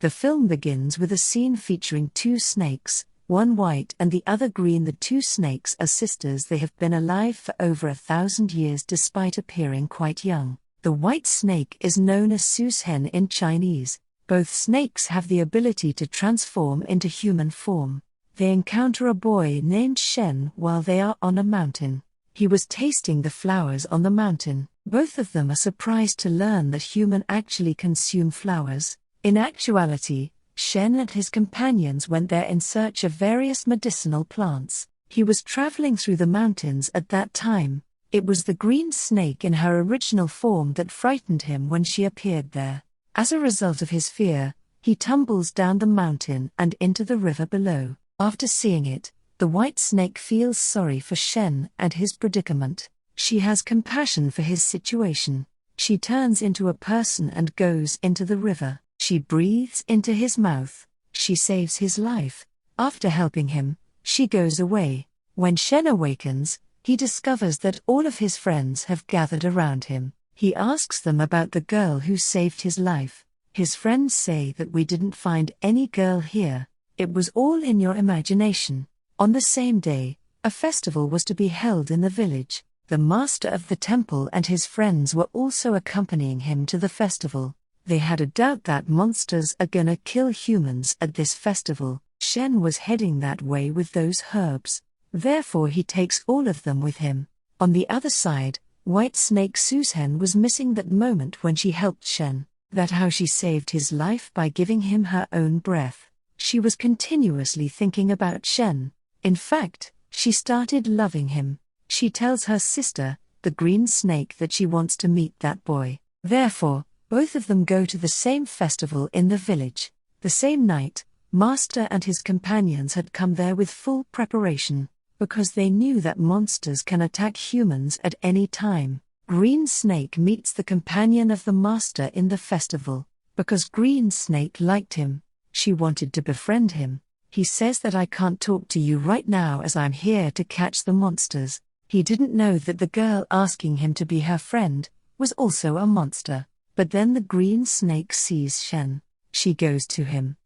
The film begins with a scene featuring two snakes, one white and the other green. The two snakes are sisters. They have been alive for over 1,000 years despite appearing quite young. The white snake is known as Xian in Chinese. Both snakes have the ability to transform into human form. They encounter a boy named Xian while they are on a mountain. He was tasting the flowers on the mountain. Both of them are surprised to learn that humans actually consume flowers. In actuality, Xian and his companions went there in search of various medicinal plants. He was traveling through the mountains at that time. It was the green snake in her original form that frightened him when she appeared there. As a result of his fear, he tumbles down the mountain and into the river below. After seeing it, the white snake feels sorry for Xian and his predicament. She has compassion for his situation. She turns into a person and goes into the river. She breathes into his mouth. She saves his life. After helping him, she goes away. When Xian awakens, he discovers that all of his friends have gathered around him. He asks them about the girl who saved his life. His friends say that we didn't find any girl here. It was all in your imagination. On the same day, a festival was to be held in the village. The master of the temple and his friends were also accompanying him to the festival. They had a doubt that monsters are gonna kill humans at this festival. Xian was heading that way with those herbs. Therefore he takes all of them with him. On the other side, white snake Xian was missing that moment when she helped Xian. That how she saved his life by giving him her own breath. She was continuously thinking about Xian. In fact, she started loving him. She tells her sister, the green snake, that she wants to meet that boy. Therefore, both of them go to the same festival in the village. The same night, Master and his companions had come there with full preparation, because they knew that monsters can attack humans at any time. Green Snake meets the companion of the Master in the festival. Because Green Snake liked him, she wanted to befriend him. He says that I can't talk to you right now as I'm here to catch the monsters. He didn't know that the girl asking him to be her friend was also a monster. But then the green snake sees Xian. She goes to him.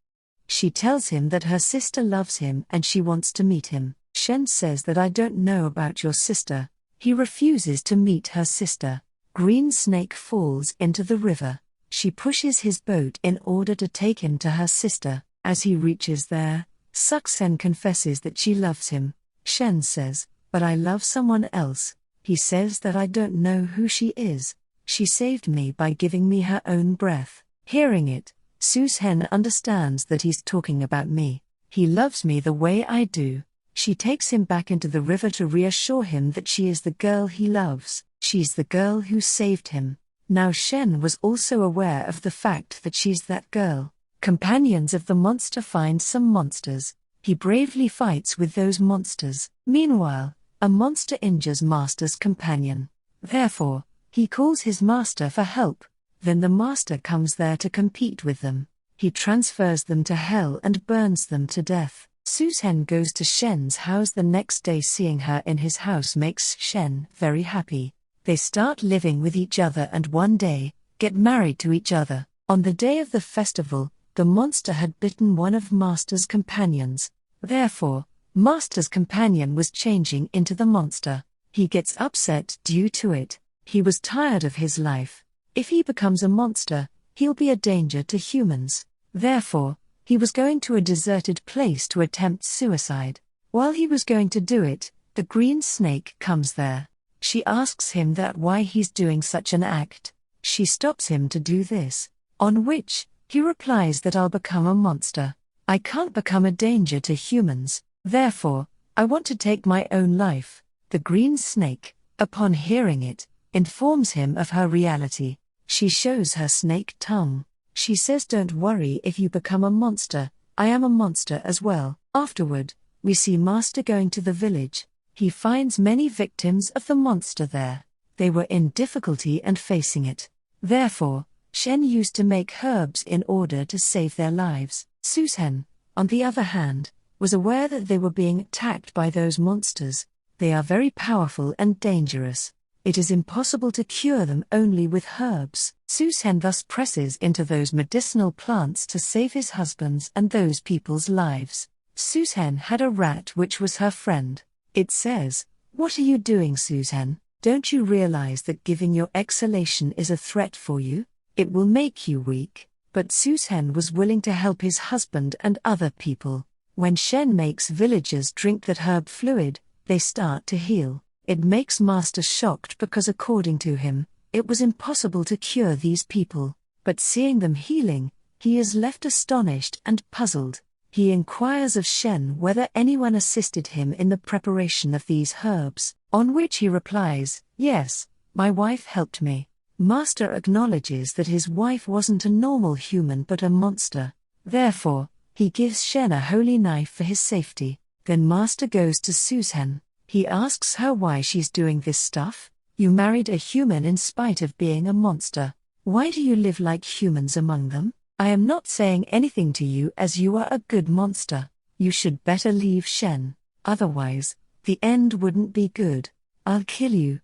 She tells him that her sister loves him and she wants to meet him. Xian says that I don't know about your sister. He refuses to meet her sister. Green Snake falls into the river. She pushes his boat in order to take him to her sister. As he reaches there, Xian confesses that she loves him. Xian says, but I love someone else. He says that I don't know who she is. She saved me by giving me her own breath. Hearing it, Xian understands that he's talking about me. He loves me the way I do. She takes him back into the river to reassure him that she is the girl he loves. She's the girl who saved him. Now Xian was also aware of the fact that she's that girl. Companions of the monster find some monsters. He bravely fights with those monsters. Meanwhile, a monster injures Master's companion. Therefore, he calls his master for help. Then the master comes there to compete with them. He transfers them to hell and burns them to death. Xian goes to Xian's house the next day. Seeing her in his house makes Xian very happy. They start living with each other and one day, get married to each other. On the day of the festival, the monster had bitten one of Master's companions. Therefore, Master's companion was changing into the monster. He gets upset due to it. He was tired of his life. If he becomes a monster, he'll be a danger to humans. Therefore, he was going to a deserted place to attempt suicide. While he was going to do it, the green snake comes there. She asks him that why he's doing such an act. She stops him to do this. On which, he replies that I'll become a monster. I can't become a danger to humans. Therefore, I want to take my own life. The green snake, upon hearing it, informs him of her reality. She shows her snake tongue. She says, don't worry if you become a monster, I am a monster as well. Afterward, we see Master going to the village. He finds many victims of the monster there. They were in difficulty and facing it. Therefore, Xian used to make herbs in order to save their lives. Xian, on the other hand, was aware that they were being attacked by those monsters. They are very powerful and dangerous. It is impossible to cure them only with herbs. Xian thus presses into those medicinal plants to save his husband's and those people's lives. Xian had a rat which was her friend. It says, "What are you doing, Xian? Don't you realize that giving your exhalation is a threat for you? It will make you weak." But Xian was willing to help his husband and other people. When Xian makes villagers drink that herb fluid, they start to heal. It makes Master shocked because according to him, it was impossible to cure these people. But seeing them healing, he is left astonished and puzzled. He inquires of Xian whether anyone assisted him in the preparation of these herbs, on which he replies, "Yes, my wife helped me." Master acknowledges that his wife wasn't a normal human but a monster. Therefore, he gives Xian a holy knife for his safety. Then Master goes to Xian. He asks her why she's doing this stuff. "You married a human in spite of being a monster. Why do you live like humans among them? I am not saying anything to you as you are a good monster. You should better leave Xian. Otherwise, the end wouldn't be good. I'll kill you."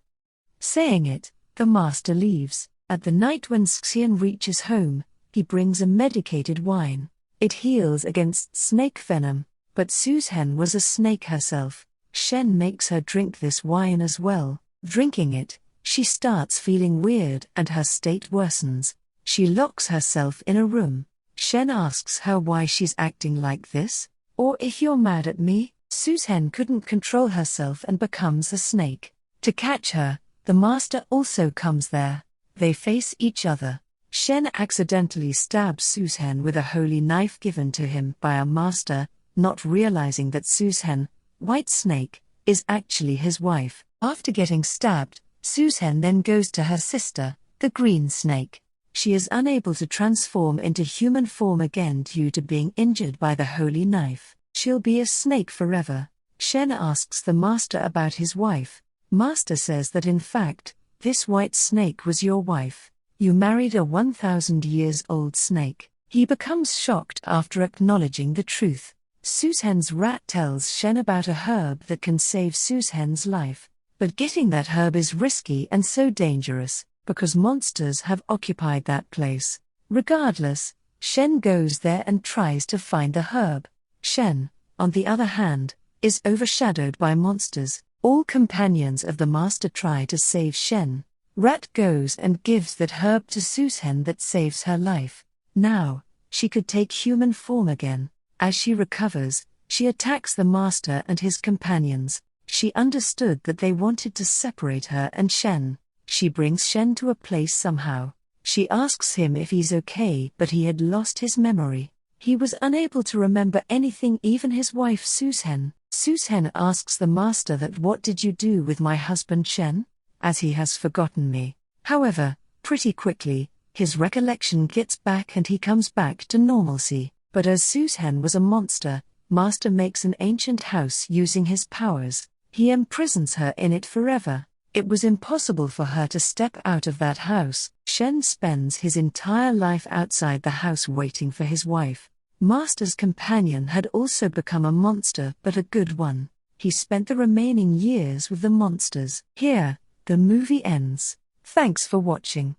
Saying it, the master leaves. At the night when Xian reaches home, he brings a medicated wine. It heals against snake venom, but Xian was a snake herself. Xian makes her drink this wine as well. Drinking it, she starts feeling weird and her state worsens. She locks herself in a room. Xian asks her why she's acting like this. "Or if you're mad at me?" Xian couldn't control herself and becomes a snake. To catch her, the master also comes there. They face each other. Xian accidentally stabs Xian with a holy knife given to him by a master, not realizing that Xian, White Snake, is actually his wife. After getting stabbed, Xian then goes to her sister, the Green Snake. She is unable to transform into human form again due to being injured by the holy knife. She'll be a snake forever. Xian asks the master about his wife. Master says that in fact, this white snake was your wife. You married a 1,000 years old snake. He becomes shocked after acknowledging the truth. Xian's rat tells Xian about a herb that can save Xian's life. But getting that herb is risky and so dangerous, because monsters have occupied that place. Regardless, Xian goes there and tries to find the herb. Xian, on the other hand, is overshadowed by monsters. All companions of the master try to save Xian. Rat goes and gives that herb to Xian that saves her life. Now, she could take human form again. As she recovers, she attacks the master and his companions. She understood that they wanted to separate her and Xian. She brings Xian to a place somehow. She asks him if he's okay, but he had lost his memory. He was unable to remember anything, even his wife Xian. Xian asks the master that what did you do with my husband Xian? As he has forgotten me. However, pretty quickly, his recollection gets back and he comes back to normalcy. But as Xian was a monster, Master makes an ancient house using his powers. He imprisons her in it forever. It was impossible for her to step out of that house. Xian spends his entire life outside the house waiting for his wife. Master's companion had also become a monster, but a good one. He spent the remaining years with the monsters. Here, the movie ends. Thanks for watching.